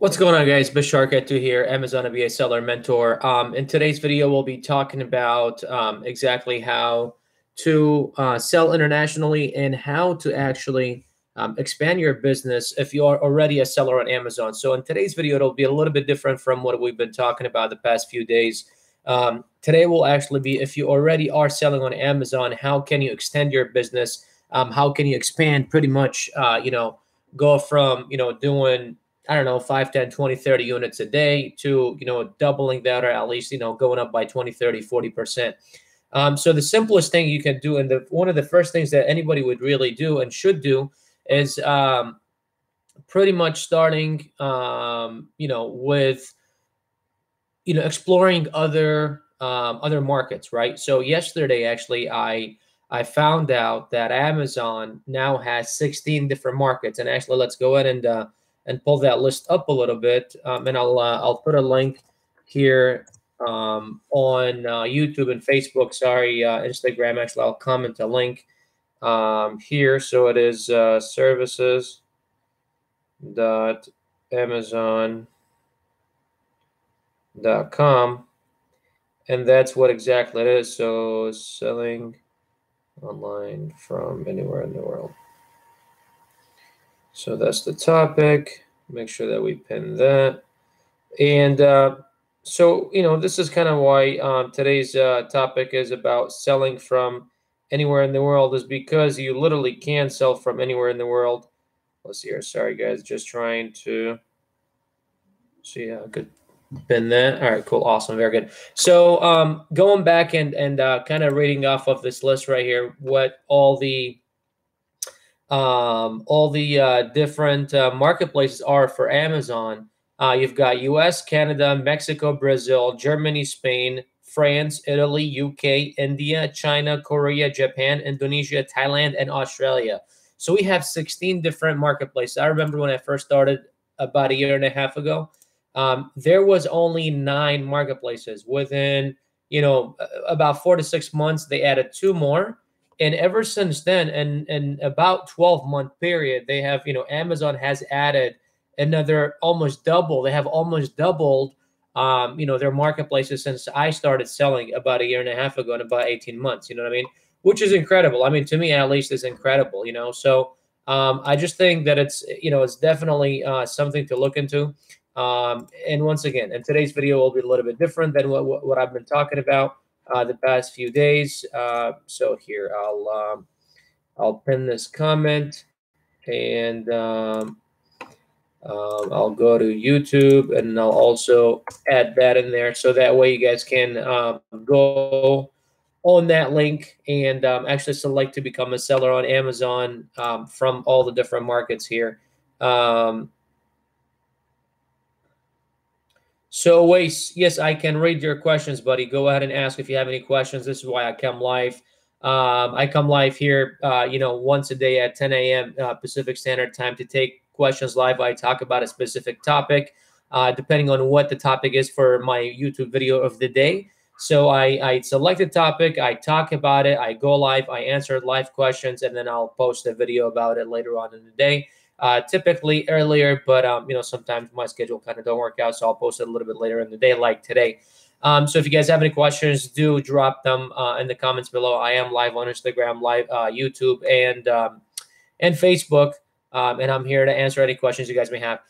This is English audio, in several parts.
What's going on, guys? Bishark2 here, Amazon FBA seller mentor. In today's video, we'll be talking about exactly how to sell internationally and how to actually expand your business if you are already a seller on Amazon. So in today's video, it'll be a little bit different from what we've been talking about the past few days. Today will actually be if you already are selling on Amazon, how can you extend your business? How can you expand pretty much, go from, doing I don't know, 5, 10, 20, 30 units a day to, doubling that or at least, going up by 20, 30, 40%. So the simplest thing you can do, and one of the first things that anybody would really do and should do is pretty much starting, with, exploring other markets, right? So yesterday, actually, I found out that Amazon now has 16 different markets. And actually, let's go ahead and pull that list up a little bit. And I'll put a link here on YouTube and Facebook. Sorry, Instagram. Actually, I'll comment a link here. So it is services.amazon.com, and that's what exactly it is. So selling online from anywhere in the world. So that's the topic. Make sure that we pin that. And so, this is kind of why today's topic is about selling from anywhere in the world, is because you literally can sell from anywhere in the world. Let's see here. Sorry, guys. Just trying to see how I could pin that. All right, cool. Awesome. Very good. So going back and kind of reading off of this list right here, what all the different marketplaces are for Amazon. You've got US, Canada, Mexico, Brazil, Germany, Spain, France, Italy, UK, India, China, Korea, Japan, Indonesia, Thailand, and Australia. So we have 16 different marketplaces. I remember when I first started about a year and a half ago, there was only 9 marketplaces. Within, about 4 to 6 months, they added 2 more. And ever since then, and about 12-month period, they have, Amazon has added another almost double. They have almost doubled, their marketplaces since I started selling about a year and a half ago, in about 18 months. You know what I mean? Which is incredible. I mean, to me, at least, is incredible. So I just think that it's definitely something to look into. And once again, in today's video will be a little bit different than what I've been talking about the past few days. So here, I'll pin this comment, and I'll go to YouTube, and I'll also add that in there, so that way you guys can go on that link and actually select to become a seller on Amazon from all the different markets here. So Wace, yes, I can read your questions, buddy. Go ahead and ask if you have any questions. This is why I come live. I come live here, once a day at 10 a.m. Pacific Standard Time to take questions live. I talk about a specific topic, depending on what the topic is for my YouTube video of the day. So I select a topic, I talk about it, I go live, I answer live questions, and then I'll post a video about it later on in the day. Typically earlier, but sometimes my schedule kind of don't work out, so I'll post it a little bit later in the day, like today. So if you guys have any questions, do drop them in the comments below. I am live on Instagram, live YouTube, and Facebook, and I'm here to answer any questions you guys may have.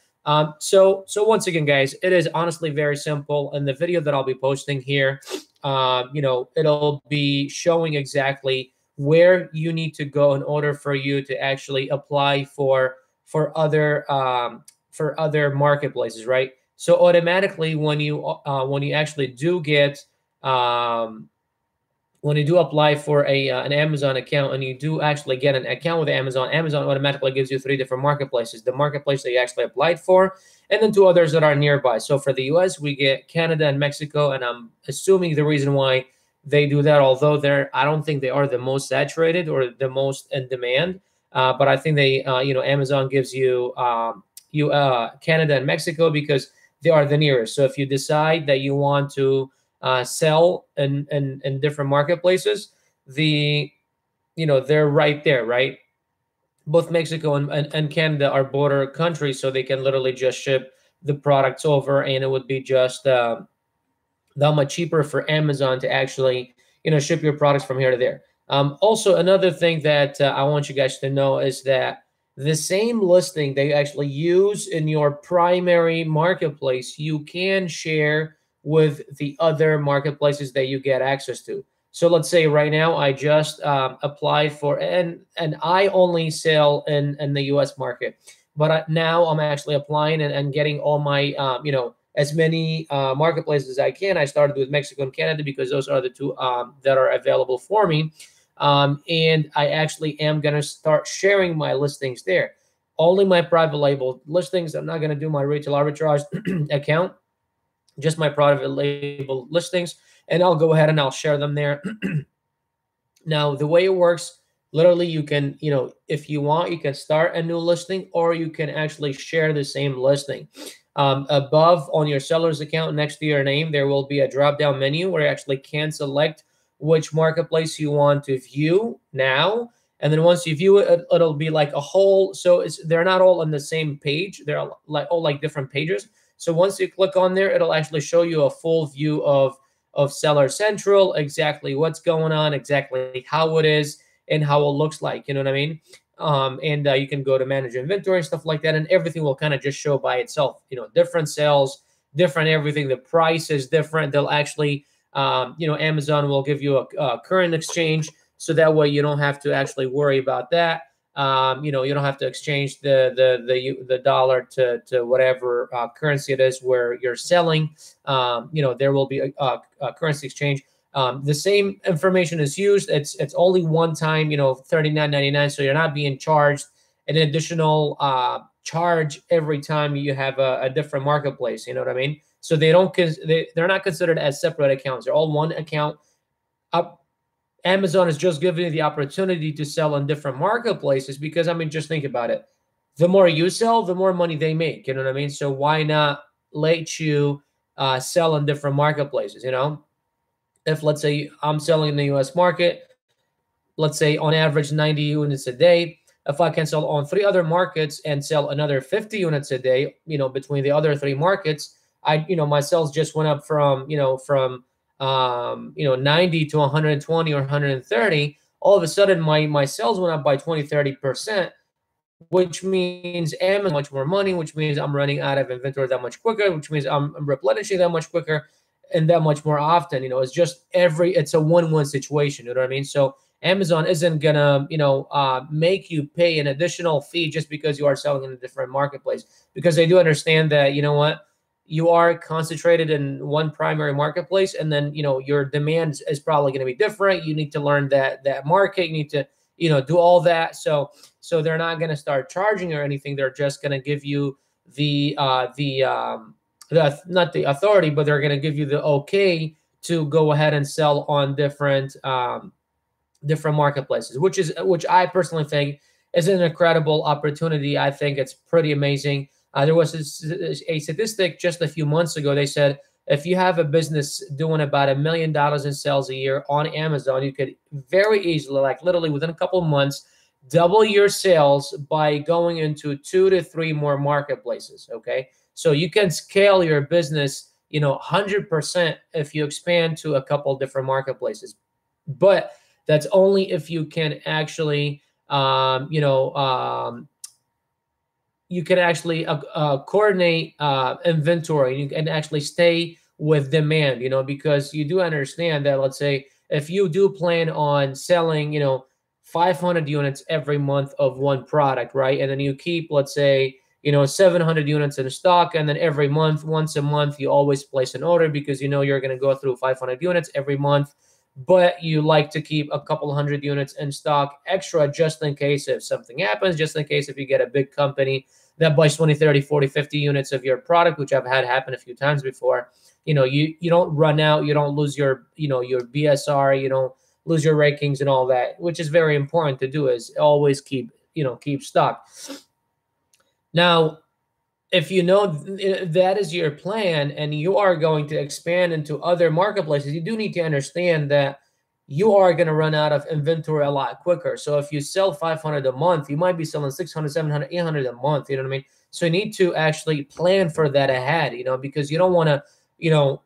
So once again, guys, it is honestly very simple. In the video that I'll be posting here, it'll be showing exactly where you need to go in order for you to actually apply for other marketplaces, right? So automatically, when you actually do get when you do apply for an Amazon account, and you do actually get an account with Amazon, Amazon automatically gives you 3 different marketplaces: the marketplace that you actually applied for, and then 2 others that are nearby. So for the US, we get Canada and Mexico, and I'm assuming the reason why they do that, although I don't think they are the most saturated or the most in demand, but I think they, Amazon gives you Canada and Mexico because they are the nearest. So if you decide that you want to sell in different marketplaces, they're right there, right? Both Mexico and Canada are border countries, so they can literally just ship the products over, and it would be just that much cheaper for Amazon to actually, ship your products from here to there. Also, another thing that I want you guys to know is that the same listing that you actually use in your primary marketplace, you can share with the other marketplaces that you get access to. So let's say right now I just applied for, and I only sell in the U.S. market, but now I'm actually applying and getting all my as many marketplaces as I can. I started with Mexico and Canada because those are the two that are available for me. And I actually am going to start sharing my listings there. Only my private label listings. I'm not going to do my retail arbitrage account, just my private label listings. And I'll go ahead and I'll share them there. Now, the way it works, literally, you can, if you want, you can start a new listing, or you can actually share the same listing. Above on your seller's account next to your name, there will be a drop down menu where you actually can select which marketplace you want to view now. And then once you view it, it'll be like a whole. So they're not all on the same page. They're all like different pages. So once you click on there, it'll actually show you a full view of Seller Central, exactly what's going on, exactly how it is, and how it looks like. You know what I mean? And you can go to manage inventory and stuff like that, and everything will kind of just show by itself. Different sales, different everything. The price is different. They'll actually, Amazon will give you a current exchange, so that way you don't have to actually worry about that. You don't have to exchange the dollar to whatever currency it is where you're selling. There will be a currency exchange. The same information is used. It's only one time, $39.99. So you're not being charged an additional charge every time you have a different marketplace. You know what I mean? So they're not considered as separate accounts. They're all one account. Amazon is just giving you the opportunity to sell on different marketplaces because, just think about it. The more you sell, the more money they make. You know what I mean? So why not let you sell on different marketplaces? If, let's say, I'm selling in the U.S. market, let's say on average 90 units a day. If I can sell on 3 other markets and sell another 50 units a day, between the other 3 markets, my sales just went up from 90 to 120 or 130. All of a sudden, my sales went up by 20-30%, which means Amazon much more money, which means I'm running out of inventory that much quicker, which means I'm replenishing that much quicker and that much more often. It's a win-win situation. You know what I mean? So Amazon isn't gonna, make you pay an additional fee just because you are selling in a different marketplace, because they do understand that, you are concentrated in one primary marketplace, and then, your demand is probably going to be different. You need to learn that market. You need to, do all that. So they're not going to start charging or anything. They're just going to give you not the authority, but they're going to give you the okay to go ahead and sell on different marketplaces, which I personally think is an incredible opportunity. I think it's pretty amazing. There was a statistic just a few months ago. They said if you have a business doing about $1 million in sales a year on Amazon, you could very easily, like literally within a couple of months, double your sales by going into 2 to 3 more marketplaces. Okay. So you can scale your business, 100% if you expand to a couple different marketplaces. But that's only if you can actually, you can actually coordinate inventory and actually stay with demand, because you do understand that, let's say, if you do plan on selling, 500 units every month of one product, right? And then you keep, let's say, 700 units in stock. And then every month, once a month, you always place an order because you're going to go through 500 units every month. But you like to keep a couple hundred units in stock extra just in case if something happens, just in case if you get a big company that buys 20, 30, 40, 50 units of your product, which I've had happen a few times before. You don't run out, you don't lose your, your BSR, you don't lose your rankings and all that, which is very important to do, is always keep stock. Now, if that is your plan and you are going to expand into other marketplaces, you do need to understand that you are going to run out of inventory a lot quicker. So if you sell 500 a month, you might be selling 600, 700, 800 a month. You know what I mean? So you need to actually plan for that ahead, because you don't want to,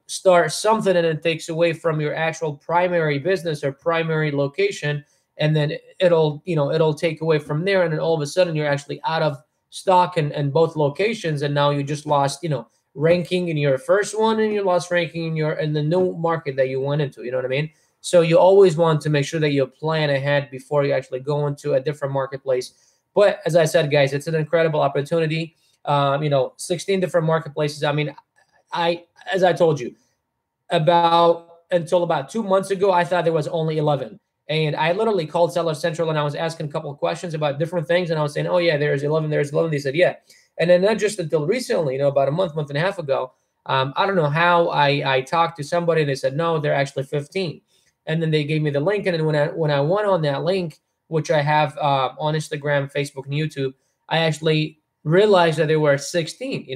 start something and it takes away from your actual primary business or primary location. And then it'll take away from there. And then all of a sudden you're actually out of stock in both locations. And now you just lost, ranking in your first one, and you lost ranking in the new market that you went into. You know what I mean? So you always want to make sure that you plan ahead before you actually go into a different marketplace. But as I said, guys, it's an incredible opportunity. 16 different marketplaces. I mean, as I told you, until about 2 months ago, I thought there was only 11. And I literally called Seller Central and I was asking a couple of questions about different things. And I was saying, oh, yeah, there's 11, there's 11. They said, yeah. And then not just until recently, about a month and a half ago, I don't know how I talked to somebody and they said, no, they're actually 15. And then they gave me the link. And then when I went on that link, which I have on Instagram, Facebook, and YouTube, I actually realized that there were 16,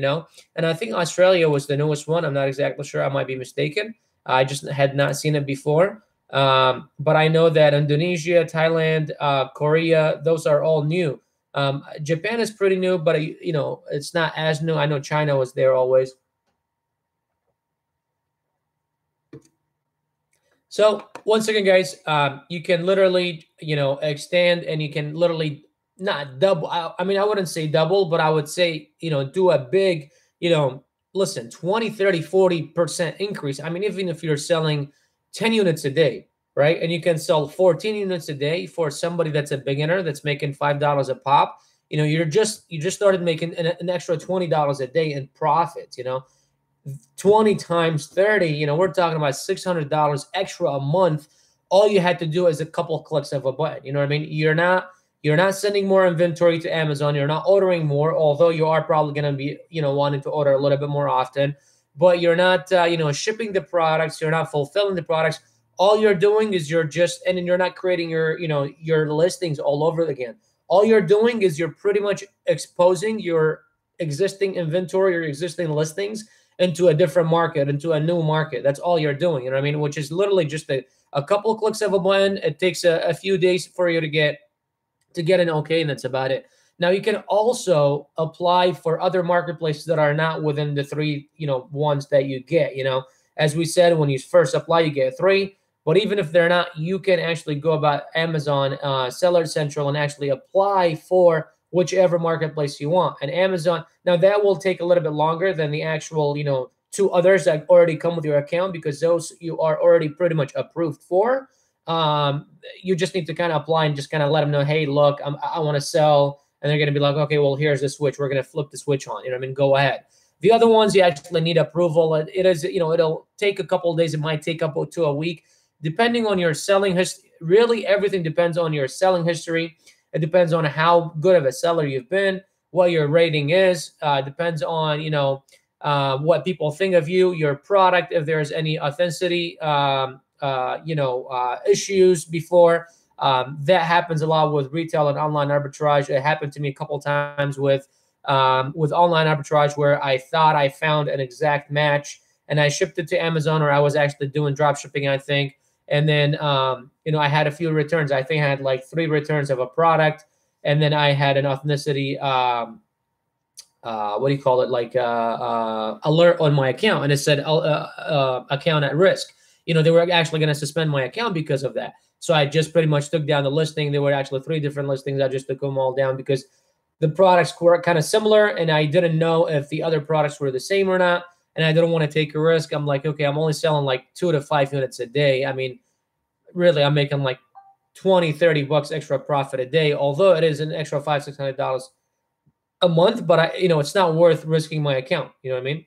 and I think Australia was the newest one. I'm not exactly sure. I might be mistaken. I just had not seen it before. But I know that Indonesia, Thailand, Korea, those are all new. Japan is pretty new, but it's not as new. I know China was there always. So once again, guys, you can literally, extend, and you can literally not double. I mean, I wouldn't say double, but I would say, do a big, listen, 20, 30, 40% increase. I mean, even if you're selling 10 units a day, right? And you can sell 14 units a day for somebody that's a beginner that's making $5 a pop. You just started making an extra $20 a day in profits, 20 times 30, we're talking about $600 extra a month. All you had to do is a couple of clicks of a button. You know what I mean? You're not sending more inventory to Amazon. You're not ordering more, although you are probably going to be, wanting to order a little bit more often, but you're not, shipping the products. You're not fulfilling the products. All you're doing is and then you're not creating your listings all over again. All you're doing is you're pretty much exposing your existing inventory, your existing listings into a different market, into a new market. That's all you're doing. You know what I mean? Which is literally just a couple of clicks of a button. It takes a few days for you to get an okay, and that's about it. Now you can also apply for other marketplaces that are not within the three, ones that you get. As we said, when you first apply, you get 3. But even if they're not, you can actually go about Amazon Seller Central and actually apply for whichever marketplace you want. And Amazon, now that will take a little bit longer than the actual, 2 others that already come with your account, because those you are already pretty much approved for. You just need to kind of apply and just kind of let them know, hey, look, I want to sell. And they're going to be like, okay, well, here's the switch. We're going to flip the switch on. You know what I mean? Go ahead. The other ones, you actually need approval. It is, it'll take a couple of days. It might take up to a week, depending on your selling history. Really, everything depends on your selling history. It depends on how good of a seller you've been, what your rating is. Depends on, what people think of you, your product, if there's any authenticity, issues before. That happens a lot with retail and online arbitrage. It happened to me a couple times with online arbitrage, where I thought I found an exact match and I shipped it to Amazon, or I was actually doing drop shipping, I think. And then, I had a few returns. I think I had like 3 returns of a product. And then I had an authenticity, what do you call it? Like alert on my account. And it said account at risk. They were actually going to suspend my account because of that. So I just pretty much took down the listing. There were actually 3 different listings. I just took them all down because the products were kind of similar. And I didn't know if the other products were the same or not. And I didn't want to take a risk. I'm like, okay, I'm only selling like 2 to 5 units a day. I mean, really, I'm making like 20, 30 bucks extra profit a day, although it is an extra $500, $600 a month, but it's not worth risking my account. You know what I mean?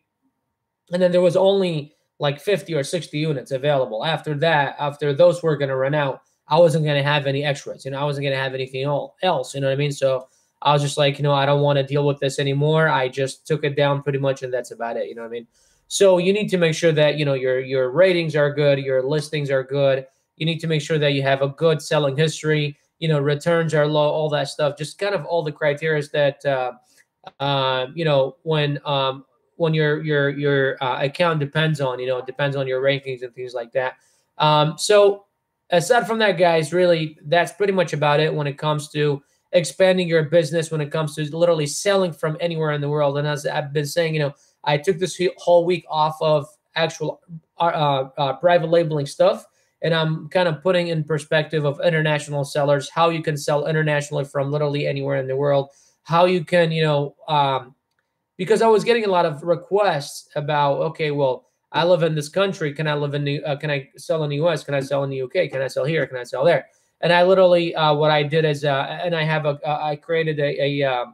And then there was only like 50 or 60 units available. After those were going to run out, I wasn't going to have any extras. I wasn't going to have anything else. You know what I mean? So I was just like, I don't want to deal with this anymore. I just took it down pretty much, and that's about it. You know what I mean? So you need to make sure that, your ratings are good, your listings are good. You need to make sure that you have a good selling history, returns are low, all that stuff, just kind of all the criteria that, when your account depends on, depends on your rankings and things like that. So aside from that, guys, really, that's pretty much about it when it comes to expanding your business when it comes to literally selling from anywhere in the world. And as I've been saying, I took this whole week off of actual private labeling stuff, and I'm kind of putting in perspective of international sellers, how you can sell internationally from literally anywhere in the world, how you can, because I was getting a lot of requests about, okay, well, I live in this country. Can I live in can I sell in the US? Can I sell in the UK? Can I sell here? Can I sell there? And I literally, what I did is, and I have I created a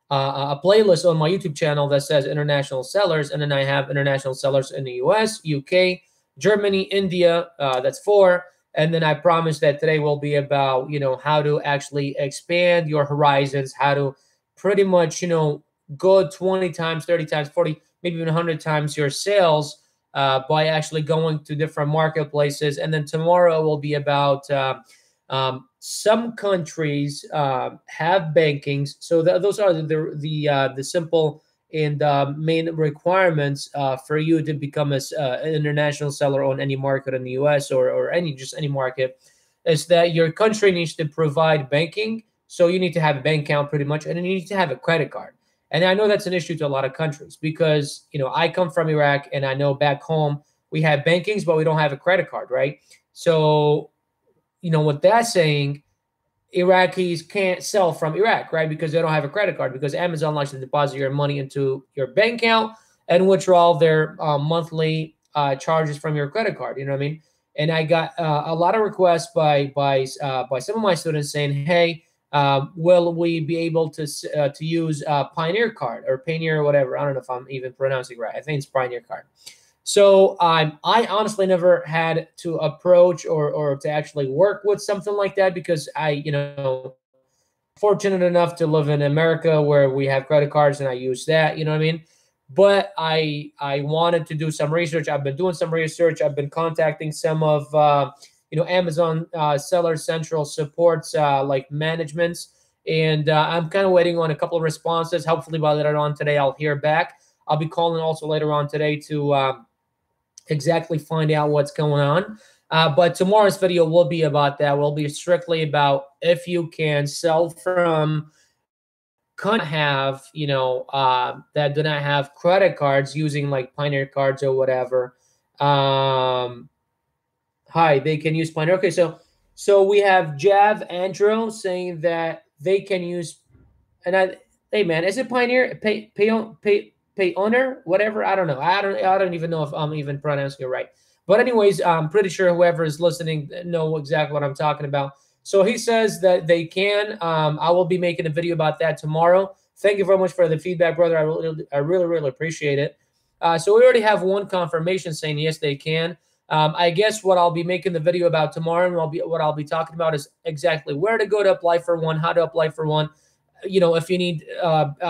playlist on my YouTube channel that says international sellers, and then I have international sellers in the US, UK, Germany, India. That's 4. And then I promise that today will be about, how to actually expand your horizons, how to pretty much, go 20 times, 30 times, 40, maybe even 100 times your sales by actually going to different marketplaces. And then tomorrow will be about some countries have bankings, so those are the simple and main requirements for you to become an international seller on any market in the U.S. or any market, is that your country needs to provide banking. So you need to have a bank account pretty much, and then you need to have a credit card. And I know that's an issue to a lot of countries because I come from Iraq, and I know back home we have bankings, but we don't have a credit card, right? So what that's saying, Iraqis can't sell from Iraq, right? Because they don't have a credit card, because Amazon likes to deposit your money into your bank account and withdraw their monthly charges from your credit card. You know what I mean? And I got a lot of requests by some of my students saying, "Hey, will we be able to use Pioneer Card or Payoneer or whatever?" I don't know if I'm even pronouncing it right. I think it's Pioneer Card. So I honestly never had to approach or to actually work with something like that, because fortunate enough to live in America where we have credit cards, and I use that, you know what I mean? But I wanted to do some research. I've been doing some research. I've been contacting some of Amazon Seller Central supports like managements, and I'm kind of waiting on a couple of responses. Hopefully by later on today I'll hear back. I'll be calling also later on today to exactly find out what's going on. But tomorrow's video will be about that. Will be strictly about if you can sell from countries that do not have credit cards using like Pioneer cards or whatever. Hi, they can use Pioneer. Okay, so we have Jav Andrew saying that they can use, and hey man, is it Pioneer? Pay owner, whatever. I don't know. I don't even know if I'm even pronouncing it right. But anyways, I'm pretty sure whoever is listening know exactly what I'm talking about. So he says that they can. I will be making a video about that tomorrow. Thank you very much for the feedback, brother. I really appreciate it. So we already have one confirmation saying yes, they can. I guess what I'll be making the video about tomorrow, and what I'll be talking about is exactly where to go to apply for one, how to apply for one. If you need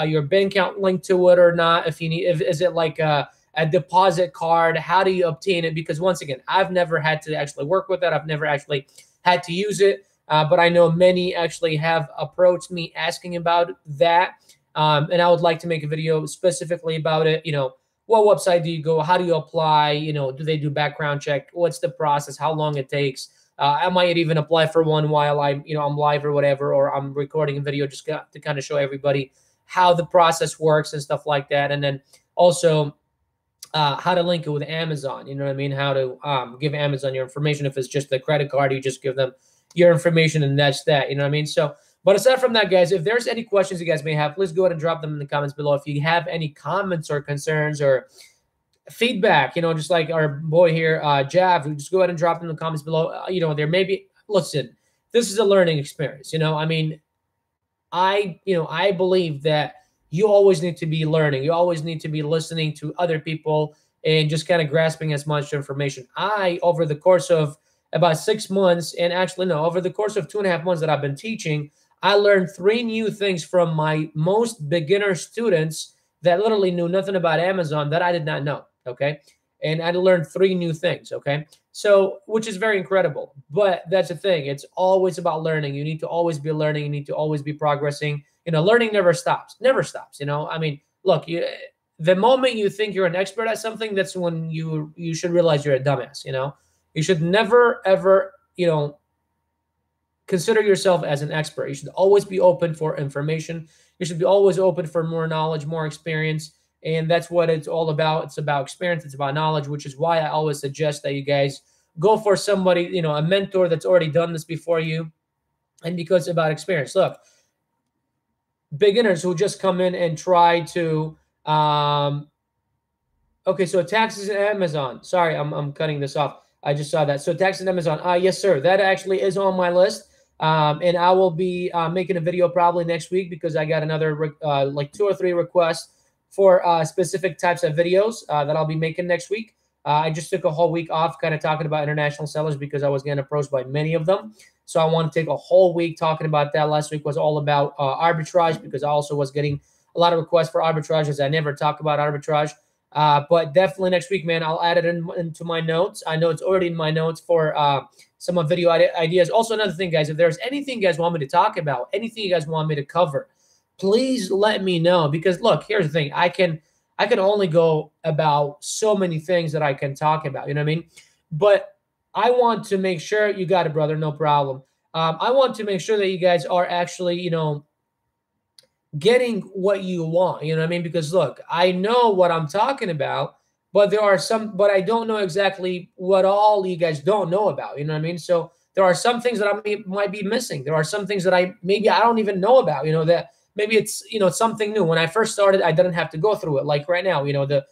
your bank account linked to it or not, if is it like a deposit card, how do you obtain it? Because once again, I've never had to actually work with that. I've never actually had to use it. But I know many actually have approached me asking about that. And I would like to make a video specifically about it. What website do you go? How do you apply? Do they do background check? What's the process? How long it takes? I might even apply for one while I'm live or whatever, or I'm recording a video just to kind of show everybody how the process works and stuff like that. And then also how to link it with Amazon. You know what I mean? How to give Amazon your information. If it's just a credit card, you just give them your information and that's that. You know what I mean? So, but aside from that, guys, if there's any questions you guys may have, please go ahead and drop them in the comments below. If you have any comments or concerns or feedback, just like our boy here, Jav, just go ahead and drop them in the comments below. There may be, listen, this is a learning experience. I mean, I believe that you always need to be learning. You always need to be listening to other people and just kind of grasping as much information. Over the course of about 6 months, and actually, no, over the course of 2.5 months that I've been teaching, I learned 3 new things from my most beginner students that literally knew nothing about Amazon that I did not know. Okay. And I learned 3 new things. Okay. So, which is very incredible. But that's the thing. It's always about learning. You need to always be learning. You need to always be progressing. Learning never stops. Never stops. I mean, look, the moment you think you're an expert at something, that's when you should realize you're a dumbass. You should never, ever, consider yourself as an expert. You should always be open for information. You should be always open for more knowledge, more experience. And that's what it's all about. It's about experience. It's about knowledge, which is why I always suggest that you guys go for somebody, a mentor that's already done this before you. And because it's about experience. Look, beginners who just come in and try to, okay, so taxes and Amazon. Sorry, I'm cutting this off. I just saw that. So taxes and Amazon. Yes, sir. That actually is on my list. And I will be making a video probably next week because I got another like 2 or 3 requests for specific types of videos that I'll be making next week. I just took a whole week off kind of talking about international sellers because I was getting approached by many of them. So I want to take a whole week talking about that. Last week was all about arbitrage because I also was getting a lot of requests for arbitrage as I never talk about arbitrage. But definitely next week, man, I'll add it into my notes. I know it's already in my notes for some of video ideas. Also, another thing, guys, if there's anything you guys want me to talk about, anything you guys want me to cover, please let me know. Because look, here's the thing. I can only go about so many things that I can talk about. You know what I mean? But I want to make sure you got it, brother. No problem. I want to make sure that you guys are actually, getting what you want. You know what I mean? Because look, I know what I'm talking about, but but I don't know exactly what all you guys don't know about. You know what I mean? So there are some things that I might be missing. There are some things that I don't even know about. That maybe it's something new. When I first started, I didn't have to go through it. Like right now, the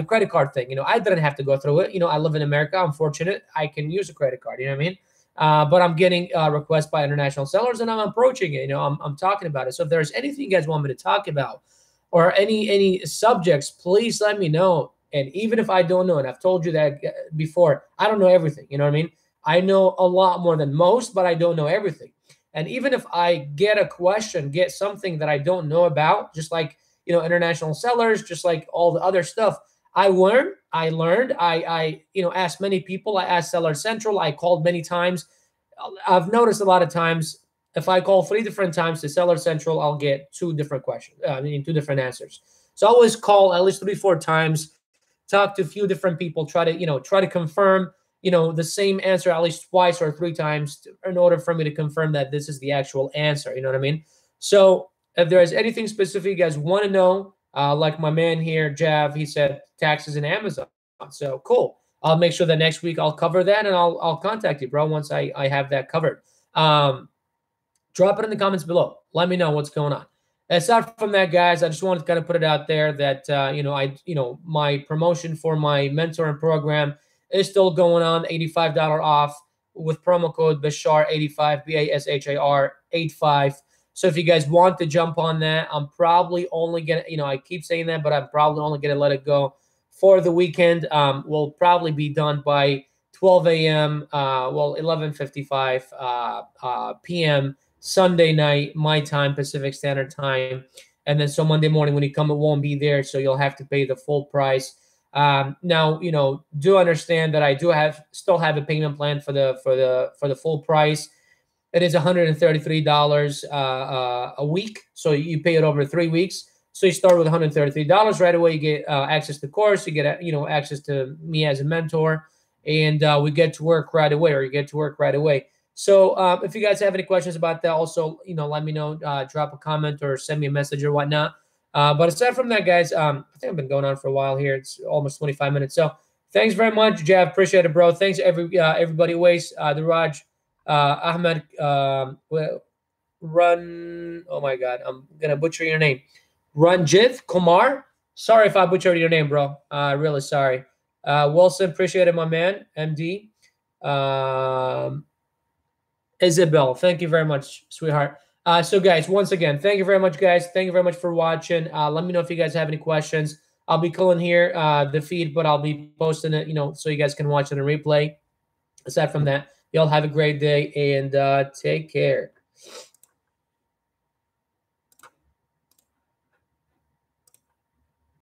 credit card thing. I didn't have to go through it. I live in America. I'm fortunate. I can use a credit card. You know what I mean? But I'm getting requests by international sellers, and I'm approaching it. I'm talking about it. So if there's anything you guys want me to talk about, or any subjects, please let me know. And even if I don't know, and I've told you that before, I don't know everything. You know what I mean? I know a lot more than most, but I don't know everything. And even if I get a question, get something that I don't know about, just like international sellers, just like all the other stuff, I learned. I asked many people. I asked Seller Central. I called many times. I've noticed a lot of times if I call 3 different times to Seller Central, I'll get 2 different questions. 2 different answers. So I always call at least 3, 4 times, talk to a few different people, try to confirm the same answer at least twice or 3 times in order for me to confirm that this is the actual answer. You know what I mean? So if there is anything specific you guys want to know, like my man here, Jav, he said taxes and Amazon. So cool. I'll make sure that next week I'll cover that, and I'll contact you, bro, once I have that covered. Drop it in the comments below. Let me know what's going on. Aside from that, guys, I just wanted to kind of put it out there that my promotion for my mentoring program is still going on, $85 off with promo code Bashar85, BASHAR 85. So if you guys want to jump on that, I'm probably only going to, I keep saying that, but I'm probably only going to let it go for the weekend. Will probably be done by 12 a.m., 11:55 p.m. Sunday night, my time, Pacific Standard Time. And then so Monday morning when you come, it won't be there, so you'll have to pay the full price. Now, do understand that I still have a payment plan for the full price. It is $133 a week. So you pay it over 3 weeks. So you start with $133 right away. You get access to the course. You get access to me as a mentor, and we get to work right away, or you get to work right away. So if you guys have any questions about that, also let me know. Drop a comment or send me a message or whatnot. But aside from that, guys, I think I've been going on for a while here. It's almost 25 minutes. So thanks very much, Jav. Appreciate it, bro. Thanks everybody. Waste the Raj. Ahmed Run. Oh my God, I'm gonna butcher your name. Ranjith Kumar. Sorry if I butchered your name, bro. Really sorry. Wilson, appreciate it, my man. MD. Isabel, thank you very much, sweetheart. So guys, once again, thank you very much, guys. Thank you very much for watching. Let me know if you guys have any questions. I'll be calling here the feed, but I'll be posting it, so you guys can watch it in replay. Aside from that, y'all have a great day and take care.